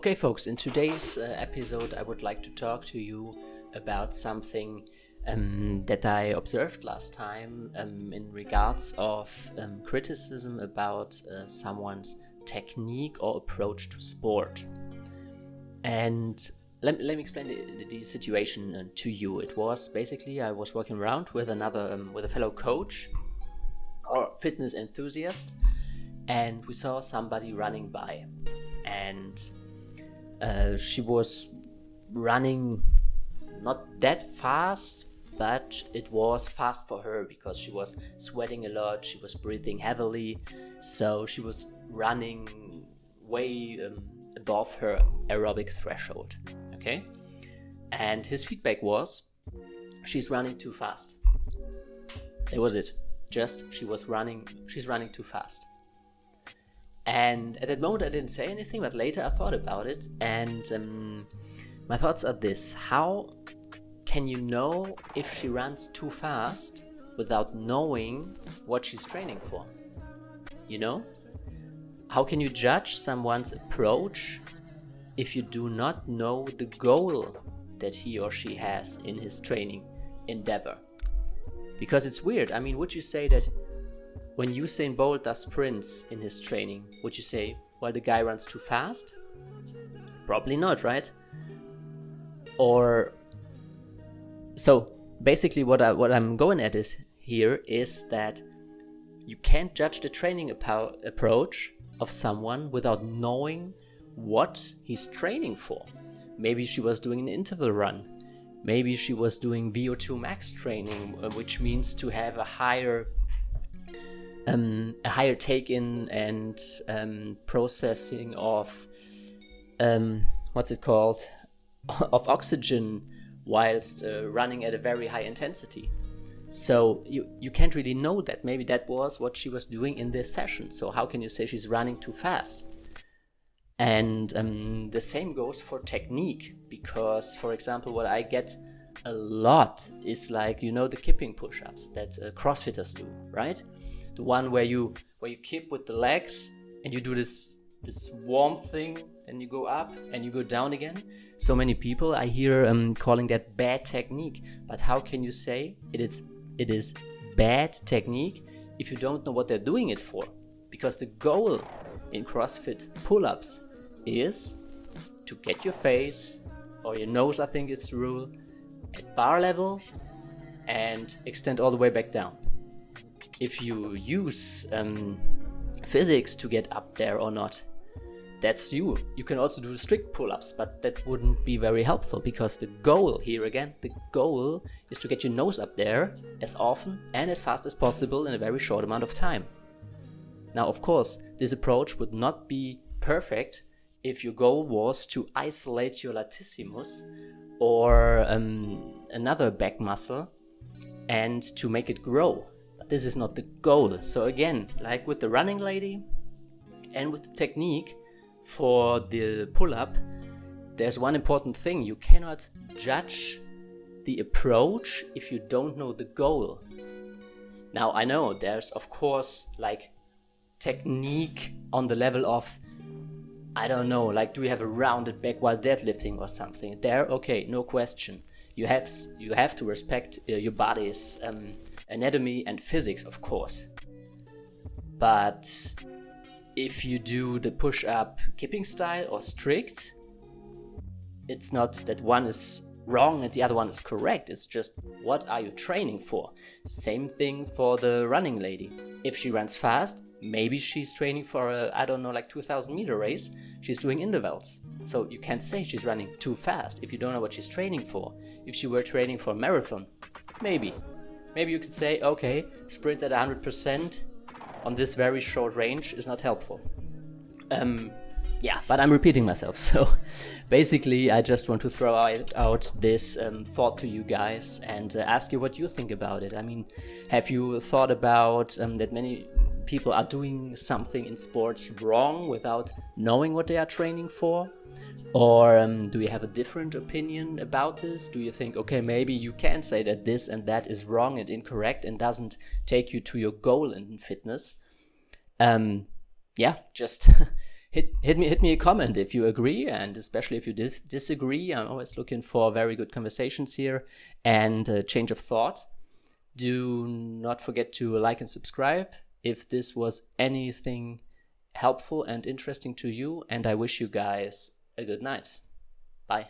Okay, folks, in today's episode, I would like to talk to you about something that I observed last time in regards of criticism about someone's technique or approach to sport. And let me explain the situation to you. It was basically I was walking around with with a fellow coach or fitness enthusiast, and we saw somebody running by, and she was running not that fast, but it was fast for her because she was sweating a lot, she was breathing heavily, so she was running way above her aerobic threshold. Okay, and his feedback was, she's running too fast. That was it. Just she's running too fast. And at that moment I didn't say anything, but later I thought about it, and my thoughts are this: how can you know if she runs too fast without knowing what she's training for? You know? How can you judge someone's approach if you do not know the goal that he or she has in his training endeavor? Because it's weird. I mean, would you say that when Usain Bolt does sprints in his training, would you say, well, the guy runs too fast? Probably not, right? Or so basically what I'm going at here is that you can't judge the training approach of someone without knowing what he's training for. Maybe she was doing an interval run. Maybe she was doing VO2 max training, which means to have a higher take-in and processing of of oxygen whilst running at a very high intensity. So you can't really know that. Maybe that was what she was doing in this session. So how can you say she's running too fast? And the same goes for technique, because, for example, what I get a lot is the kipping push-ups that CrossFitters do, right? The one where you kip with the legs and you do this warm thing, and you go up and you go down again. So many people I hear calling that bad technique. But how can you say it is bad technique if you don't know what they're doing it for? Because the goal in CrossFit pull-ups is to get your face or your nose, I think is the rule, at bar level and extend all the way back down. If you use physics to get up there or not, that's you. You can also do strict pull-ups, but that wouldn't be very helpful, because the goal here again, the goal is to get your nose up there as often and as fast as possible in a very short amount of time. Now, of course, this approach would not be perfect if your goal was to isolate your latissimus or another back muscle and to make it grow. But this is not the goal. So again, like with the running lady and with the technique for the pull-up, there's one important thing: you cannot judge the approach if you don't know the goal. Now, I know there's of course technique on the level of, I don't know, do you have a rounded back while deadlifting or something? There, okay, no question. You have to respect your body's anatomy and physics, of course. But if you do the push-up kipping style or strict, it's not that one is wrong and the other one is correct. It's just, what are you training for? Same thing for the running lady. If she runs fast, maybe she's training for a 2,000 meter race. She's doing intervals. So you can't say she's running too fast if you don't know what she's training for. If she were training for a marathon, maybe you could say, okay, sprints at 100% on this very short range is not helpful. But I'm repeating myself. So basically, I just want to throw out this thought to you guys and ask you what you think about it. I mean, have you thought about that many people are doing something in sports wrong without knowing what they are training for? Or do you have a different opinion about this? Do you think, okay, maybe you can say that this and that is wrong and incorrect and doesn't take you to your goal in fitness? Just hit me a comment if you agree, and especially if you disagree. I'm always looking for very good conversations here and a change of thought. Do not forget to like and subscribe if this was anything helpful and interesting to you, and I wish you guys a good night. Bye.